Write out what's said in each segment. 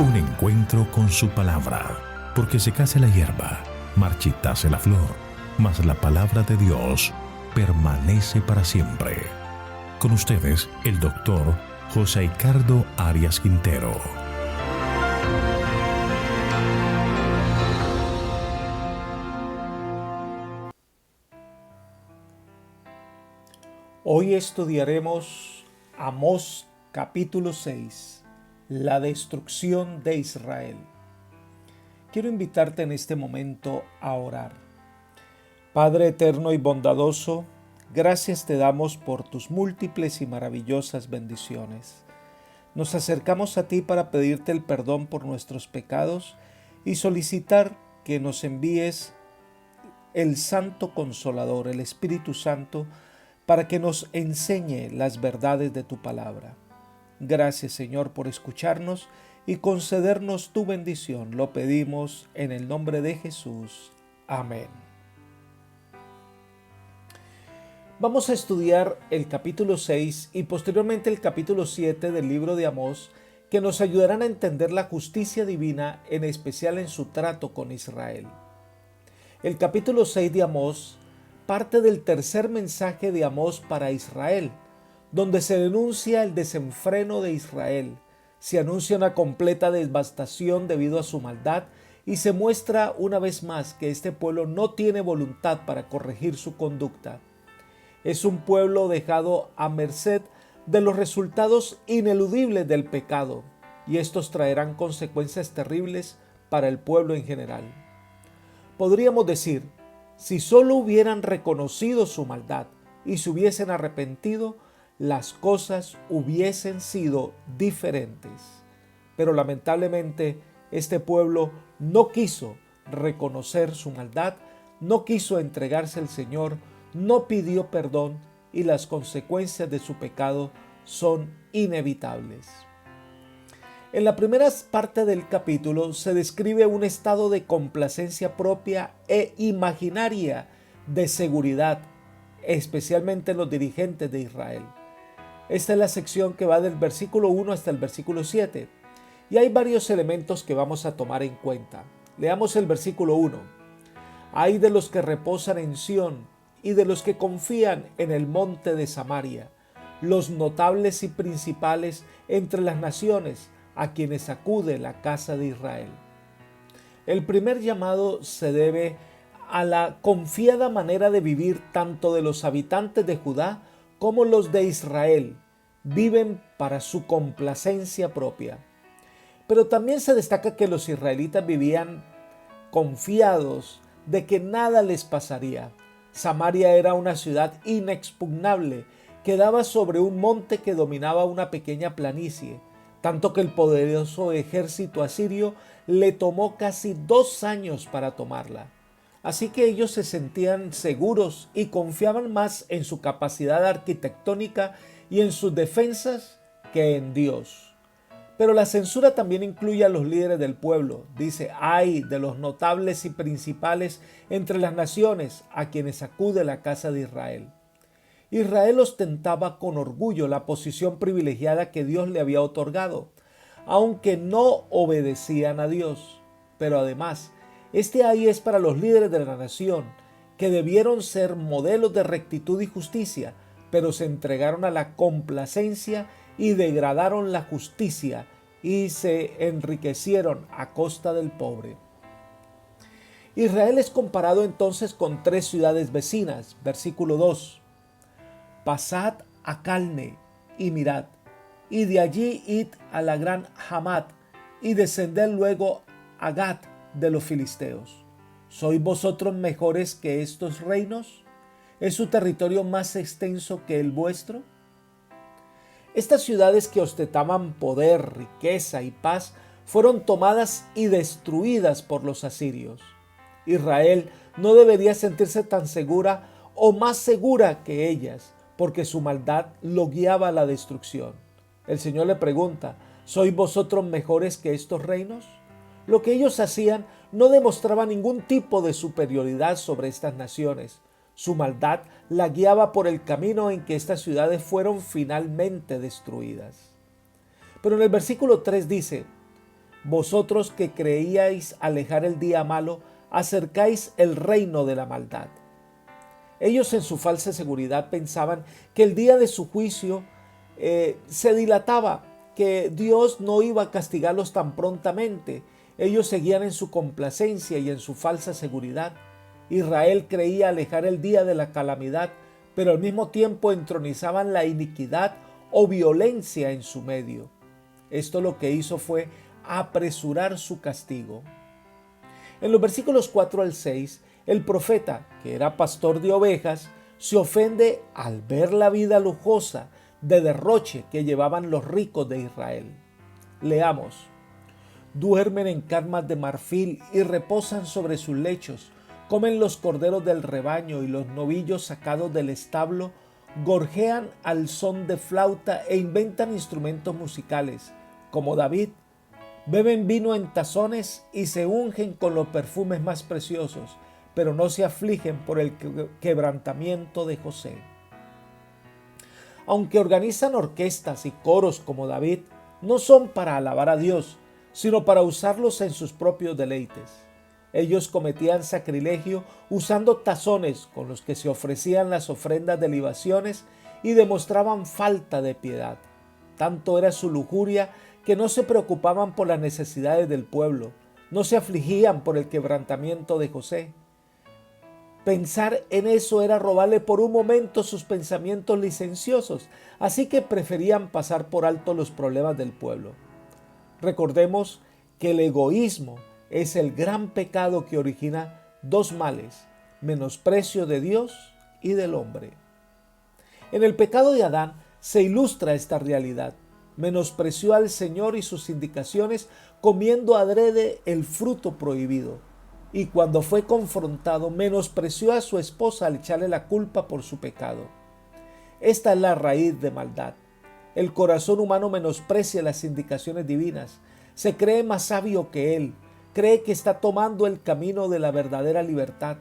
Un encuentro con su palabra, porque secase la hierba, marchitase la flor, mas la palabra de Dios permanece para siempre. Con ustedes, el doctor José Ricardo Arias Quintero. Hoy estudiaremos Amós capítulo 6, la destrucción de Israel. Quiero invitarte en este momento a orar. Padre eterno y bondadoso, gracias te damos por tus múltiples y maravillosas bendiciones. Nos acercamos a ti para pedirte el perdón por nuestros pecados y solicitar que nos envíes el Santo Consolador, el Espíritu Santo, para que nos enseñe las verdades de tu palabra. Gracias, Señor, por escucharnos y concedernos tu bendición. Lo pedimos en el nombre de Jesús. Amén. Vamos a estudiar el capítulo 6 y posteriormente el capítulo 7 del libro de Amós, que nos ayudarán a entender la justicia divina, en especial en su trato con Israel. El capítulo 6 de Amós parte del tercer mensaje de Amós para Israel, donde se denuncia el desenfreno de Israel, se anuncia una completa devastación debido a su maldad y se muestra una vez más que este pueblo no tiene voluntad para corregir su conducta. Es un pueblo dejado a merced de los resultados ineludibles del pecado, y estos traerán consecuencias terribles para el pueblo en general. Podríamos decir, si solo hubieran reconocido su maldad y se hubiesen arrepentido, las cosas hubiesen sido diferentes. Pero lamentablemente este pueblo no quiso reconocer su maldad, no quiso entregarse al Señor, no pidió perdón y las consecuencias de su pecado son inevitables. En la primera parte del capítulo se describe un estado de complacencia propia e imaginaria de seguridad, especialmente en los dirigentes de Israel. Esta es la sección que va del versículo 1 hasta el versículo 7, y hay varios elementos que vamos a tomar en cuenta. Leamos el versículo 1. Ay de los que reposan en Sión y de los que confían en el monte de Samaria, los notables y principales entre las naciones, a quienes acude la casa de Israel. El primer llamado se debe a la confiada manera de vivir tanto de los habitantes de Judá como los de Israel. Viven para su complacencia propia. Pero también se destaca que los israelitas vivían confiados de que nada les pasaría. Samaria era una ciudad inexpugnable que daba sobre un monte que dominaba una pequeña planicie, tanto que el poderoso ejército asirio le tomó casi 2 años para tomarla. Así que ellos se sentían seguros y confiaban más en su capacidad arquitectónica y en sus defensas que en Dios. Pero la censura también incluye a los líderes del pueblo. Dice, ay de los notables y principales entre las naciones a quienes acude la casa de Israel. Israel ostentaba con orgullo la posición privilegiada que Dios le había otorgado, aunque no obedecían a Dios. Pero además, este ay es para los líderes de la nación, que debieron ser modelos de rectitud y justicia, pero se entregaron a la complacencia y degradaron la justicia y se enriquecieron a costa del pobre. Israel es comparado entonces con 3 ciudades vecinas. Versículo 2. Pasad a Calne y mirad, y de allí id a la gran Hamat, y descended luego a Gat de los filisteos. ¿Sois vosotros mejores que estos reinos? ¿Es su territorio más extenso que el vuestro? Estas ciudades que ostentaban poder, riqueza y paz fueron tomadas y destruidas por los asirios. Israel no debería sentirse tan segura o más segura que ellas, porque su maldad lo guiaba a la destrucción. El Señor le pregunta, ¿sois vosotros mejores que estos reinos? Lo que ellos hacían no demostraba ningún tipo de superioridad sobre estas naciones. Su maldad la guiaba por el camino en que estas ciudades fueron finalmente destruidas. Pero en el versículo 3 dice, Vosotros que creíais alejar el día malo, acercáis el reino de la maldad. Ellos en su falsa seguridad pensaban que el día de su juicio se dilataba, que Dios no iba a castigarlos tan prontamente. Ellos seguían en su complacencia y en su falsa seguridad. Israel creía alejar el día de la calamidad, pero al mismo tiempo entronizaban la iniquidad o violencia en su medio. Esto lo que hizo fue apresurar su castigo. En los versículos 4 al 6, el profeta, que era pastor de ovejas, se ofende al ver la vida lujosa de derroche que llevaban los ricos de Israel. Leamos: duermen en camas de marfil y reposan sobre sus lechos, comen los corderos del rebaño y los novillos sacados del establo, gorjean al son de flauta e inventan instrumentos musicales, como David. Beben vino en tazones y se ungen con los perfumes más preciosos, pero no se afligen por el quebrantamiento de José. Aunque organizan orquestas y coros como David, no son para alabar a Dios, sino para usarlos en sus propios deleites. Ellos cometían sacrilegio usando tazones con los que se ofrecían las ofrendas de libaciones y demostraban falta de piedad. Tanto era su lujuria que no se preocupaban por las necesidades del pueblo, no se afligían por el quebrantamiento de José. Pensar en eso era robarle por un momento sus pensamientos licenciosos, así que preferían pasar por alto los problemas del pueblo. Recordemos que el egoísmo es el gran pecado que origina dos males: menosprecio de Dios y del hombre. En el pecado de Adán se ilustra esta realidad. Menospreció al Señor y sus indicaciones, comiendo adrede el fruto prohibido. Y cuando fue confrontado, menospreció a su esposa al echarle la culpa por su pecado. Esta es la raíz de maldad. El corazón humano menosprecia las indicaciones divinas, se cree más sabio que Él, cree que está tomando el camino de la verdadera libertad,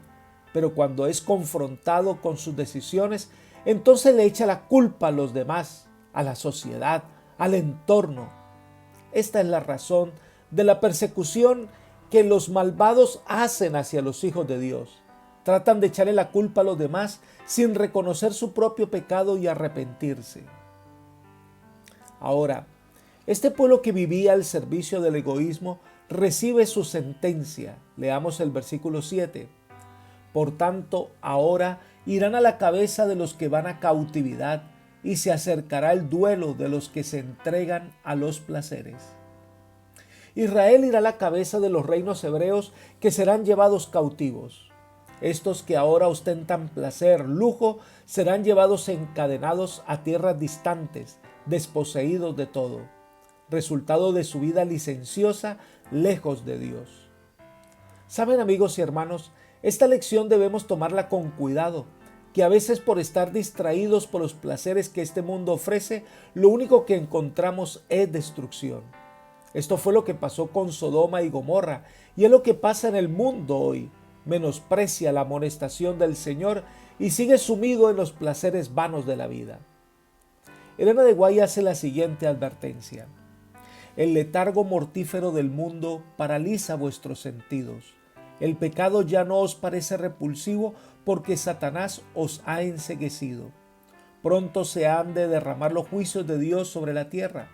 pero cuando es confrontado con sus decisiones, entonces le echa la culpa a los demás, a la sociedad, al entorno. Esta es la razón de la persecución que los malvados hacen hacia los hijos de Dios. Tratan de echarle la culpa a los demás sin reconocer su propio pecado y arrepentirse. Ahora, este pueblo que vivía al servicio del egoísmo recibe su sentencia. Leamos el versículo 7. Por tanto, ahora irán a la cabeza de los que van a cautividad, y se acercará el duelo de los que se entregan a los placeres. Israel irá a la cabeza de los reinos hebreos que serán llevados cautivos. Estos que ahora ostentan placer, lujo, serán llevados encadenados a tierras distantes, desposeídos de todo, resultado de su vida licenciosa lejos de Dios. Saben, amigos y hermanos, esta lección debemos tomarla con cuidado, que a veces por estar distraídos por los placeres que este mundo ofrece, lo único que encontramos es destrucción. Esto fue lo que pasó con Sodoma y Gomorra, y es lo que pasa en el mundo hoy. Menosprecia la amonestación del Señor y sigue sumido en los placeres vanos de la vida. Elena de White hace la siguiente advertencia: el letargo mortífero del mundo paraliza vuestros sentidos. El pecado ya no os parece repulsivo porque Satanás os ha enceguecido. Pronto se han de derramar los juicios de Dios sobre la tierra.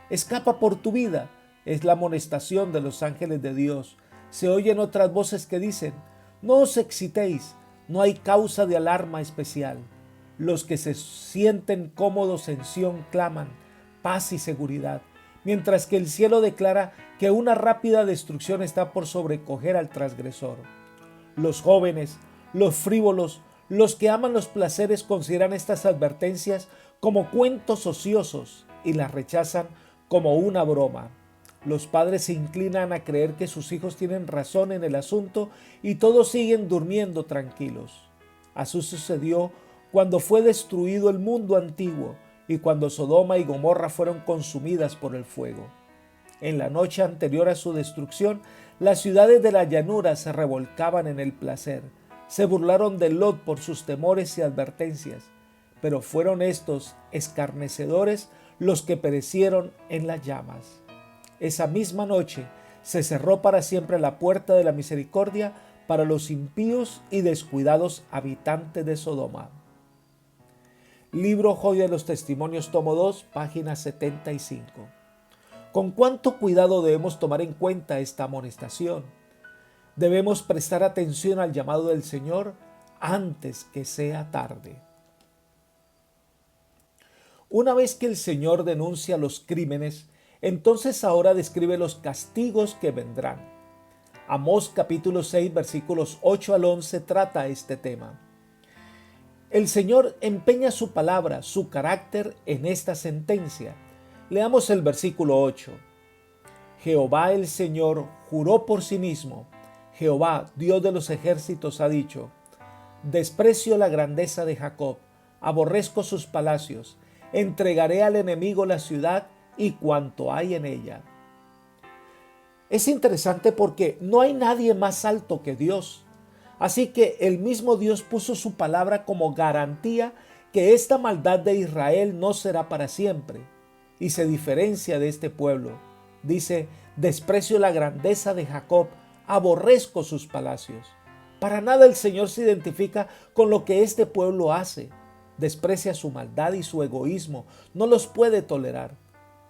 Escapa por tu vida, es la amonestación de los ángeles de Dios. Se oyen otras voces que dicen: no os excitéis, no hay causa de alarma especial. Los que se sienten cómodos en Sión claman paz y seguridad, mientras que el cielo declara que una rápida destrucción está por sobrecoger al transgresor. Los jóvenes, los frívolos, los que aman los placeres consideran estas advertencias como cuentos ociosos y las rechazan como una broma. Los padres se inclinan a creer que sus hijos tienen razón en el asunto y todos siguen durmiendo tranquilos. Así sucedió cuando fue destruido el mundo antiguo y cuando Sodoma y Gomorra fueron consumidas por el fuego. En la noche anterior a su destrucción, las ciudades de la llanura se revolcaban en el placer. Se burlaron de Lot por sus temores y advertencias, pero fueron estos escarnecedores los que perecieron en las llamas. Esa misma noche Se cerró para siempre la puerta de la misericordia para los impíos y descuidados habitantes de Sodoma. Libro Joya de los Testimonios, tomo 2, página 75. ¿Con cuánto cuidado debemos tomar en cuenta esta amonestación? Debemos prestar atención al llamado del Señor antes que sea tarde. Una vez que el Señor denuncia los crímenes, entonces ahora describe los castigos que vendrán. Amós capítulo 6 versículos 8 al 11 trata este tema. El Señor empeña su palabra, su carácter en esta sentencia. Leamos el versículo 8. Jehová el Señor juró por sí mismo. Jehová, Dios de los ejércitos, ha dicho: desprecio la grandeza de Jacob, aborrezco sus palacios, entregaré al enemigo la ciudad y cuanto hay en ella. Es interesante porque no hay nadie más alto que Dios. Así que el mismo Dios puso su palabra como garantía que esta maldad de Israel no será para siempre. Y se diferencia de este pueblo. Dice: desprecio la grandeza de Jacob, aborrezco sus palacios. Para nada el Señor se identifica con lo que este pueblo hace. Desprecia su maldad y su egoísmo. No los puede tolerar.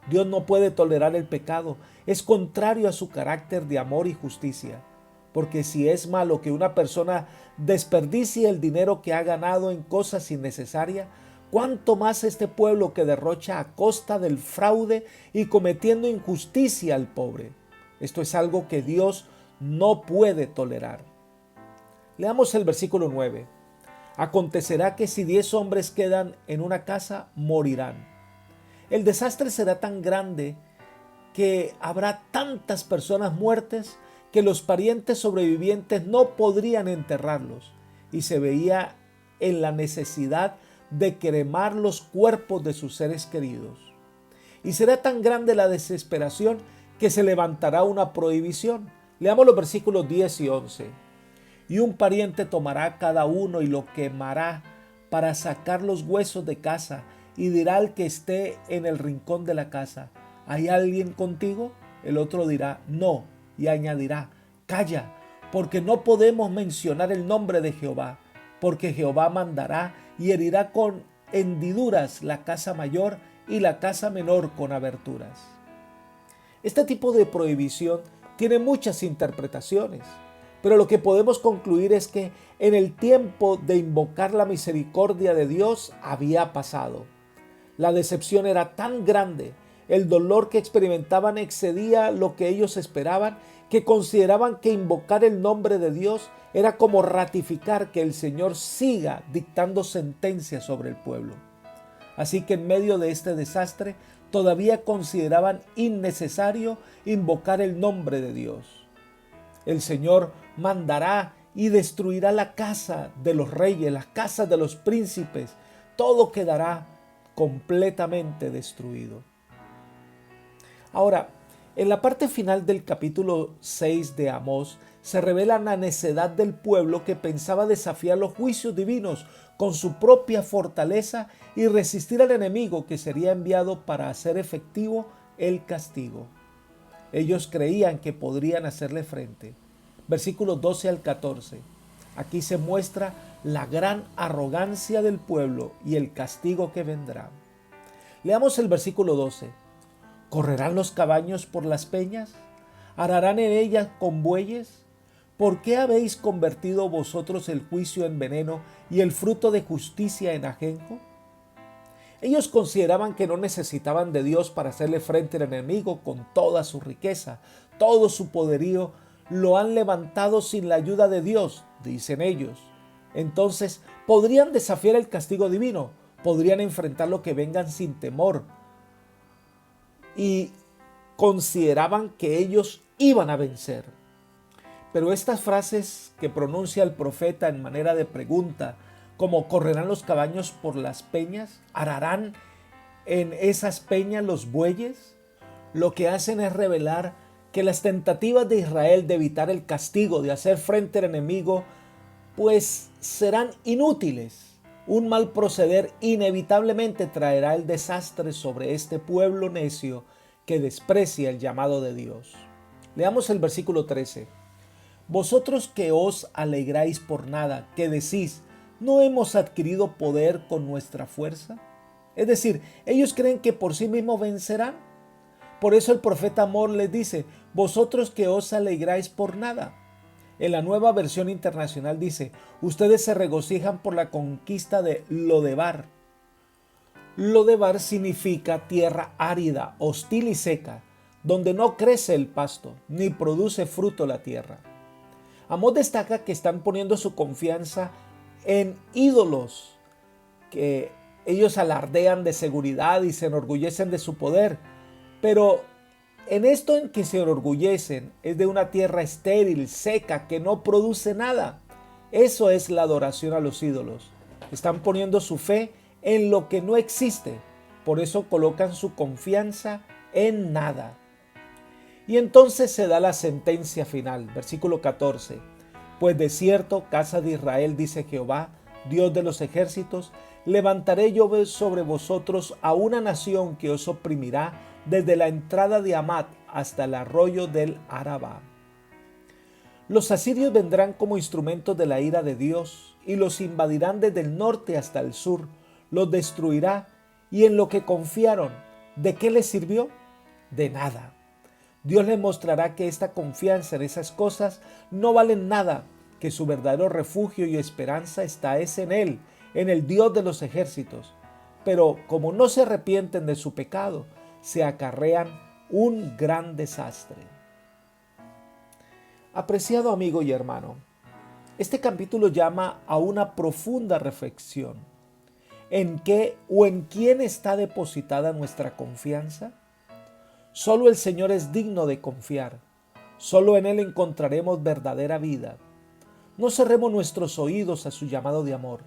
Dios no puede tolerar el pecado. Es contrario a su carácter de amor y justicia. Porque si es malo que una persona desperdicie el dinero que ha ganado en cosas innecesarias, ¿cuánto más este pueblo que derrocha a costa del fraude y cometiendo injusticia al pobre? Esto es algo que Dios no puede tolerar. Leamos el versículo 9. Acontecerá que si 10 hombres quedan en una casa, morirán. El desastre será tan grande que habrá tantas personas muertas que los parientes sobrevivientes no podrían enterrarlos, y se veía en la necesidad de cremar los cuerpos de sus seres queridos. Y será tan grande la desesperación que se levantará una prohibición. Leamos los versículos 10 y 11. Y un pariente tomará cada uno y lo quemará para sacar los huesos de casa, y dirá al que esté en el rincón de la casa: ¿hay alguien contigo? El otro dirá: no, y añadirá: calla, porque no podemos mencionar el nombre de Jehová, porque Jehová mandará y herirá con hendiduras la casa mayor y la casa menor con aberturas. Este tipo de prohibición tiene muchas interpretaciones, pero lo que podemos concluir es que en el tiempo de invocar la misericordia de Dios había pasado. La decepción era tan grande, el dolor que experimentaban excedía lo que ellos esperaban, que consideraban que invocar el nombre de Dios era como ratificar que el Señor siga dictando sentencias sobre el pueblo. Así que en medio de este desastre todavía consideraban innecesario invocar el nombre de Dios. El Señor mandará y destruirá la casa de los reyes, las casas de los príncipes. Todo quedará completamente destruido. Ahora, en la parte final del capítulo 6 de Amós se revela la necedad del pueblo que pensaba desafiar los juicios divinos con su propia fortaleza y resistir al enemigo que sería enviado para hacer efectivo el castigo. Ellos creían que podrían hacerle frente. Versículos 12 al 14. Aquí se muestra la gran arrogancia del pueblo y el castigo que vendrá. Leamos el versículo 12. ¿Correrán los caballos por las peñas? ¿Ararán en ellas con bueyes? ¿Por qué habéis convertido vosotros el juicio en veneno y el fruto de justicia en ajenjo? Ellos consideraban que no necesitaban de Dios para hacerle frente al enemigo con toda su riqueza, todo su poderío. Lo han levantado sin la ayuda de Dios, dicen ellos. Entonces, podrían desafiar el castigo divino, podrían enfrentar lo que vengan sin temor. Y consideraban que ellos iban a vencer. Pero estas frases que pronuncia el profeta en manera de pregunta, como ¿correrán los caballos por las peñas? ¿Ararán en esas peñas los bueyes? Lo que hacen es revelar que las tentativas de Israel de evitar el castigo, de hacer frente al enemigo, pues serán inútiles. Un mal proceder inevitablemente traerá el desastre sobre este pueblo necio que desprecia el llamado de Dios. Leamos el versículo 13. Vosotros que os alegráis por nada, que decís, ¿no hemos adquirido poder con nuestra fuerza? Es decir, ellos creen que por sí mismos vencerán. Por eso el profeta Amós les dice, vosotros que os alegráis por nada. En la Nueva Versión Internacional dice, ustedes se regocijan por la conquista de Lodebar. Lodebar significa tierra árida, hostil y seca, donde no crece el pasto, ni produce fruto la tierra. Amós destaca que están poniendo su confianza en ídolos, que ellos alardean de seguridad y se enorgullecen de su poder, pero en esto en que se enorgullecen es de una tierra estéril, seca, que no produce nada. Eso es la adoración a los ídolos. Están poniendo su fe en lo que no existe. Por eso colocan su confianza en nada. Y entonces se da la sentencia final, versículo 14. Pues de cierto, casa de Israel, dice Jehová, Dios de los ejércitos, levantaré yo sobre vosotros a una nación que os oprimirá desde la entrada de Hamat hasta el arroyo del Arabá. Los asirios vendrán como instrumentos de la ira de Dios y los invadirán desde el norte hasta el sur, los destruirá y en lo que confiaron, ¿de qué les sirvió? De nada. Dios les mostrará que esta confianza en esas cosas no valen nada, que su verdadero refugio y esperanza está en Él, en el Dios de los ejércitos. Pero como no se arrepienten de su pecado, se acarrean un gran desastre. Apreciado amigo y hermano, este capítulo llama a una profunda reflexión. ¿En qué o en quién está depositada nuestra confianza? Solo el Señor es digno de confiar. Solo en Él encontraremos verdadera vida. No cerremos nuestros oídos a su llamado de amor.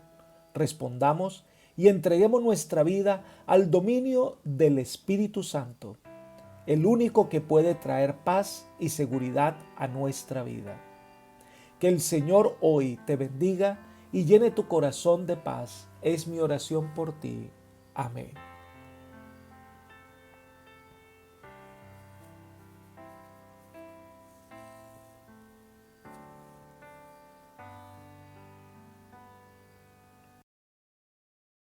Respondamos y entreguemos nuestra vida al dominio del Espíritu Santo, el único que puede traer paz y seguridad a nuestra vida. Que el Señor hoy te bendiga y llene tu corazón de paz. Es mi oración por ti. Amén.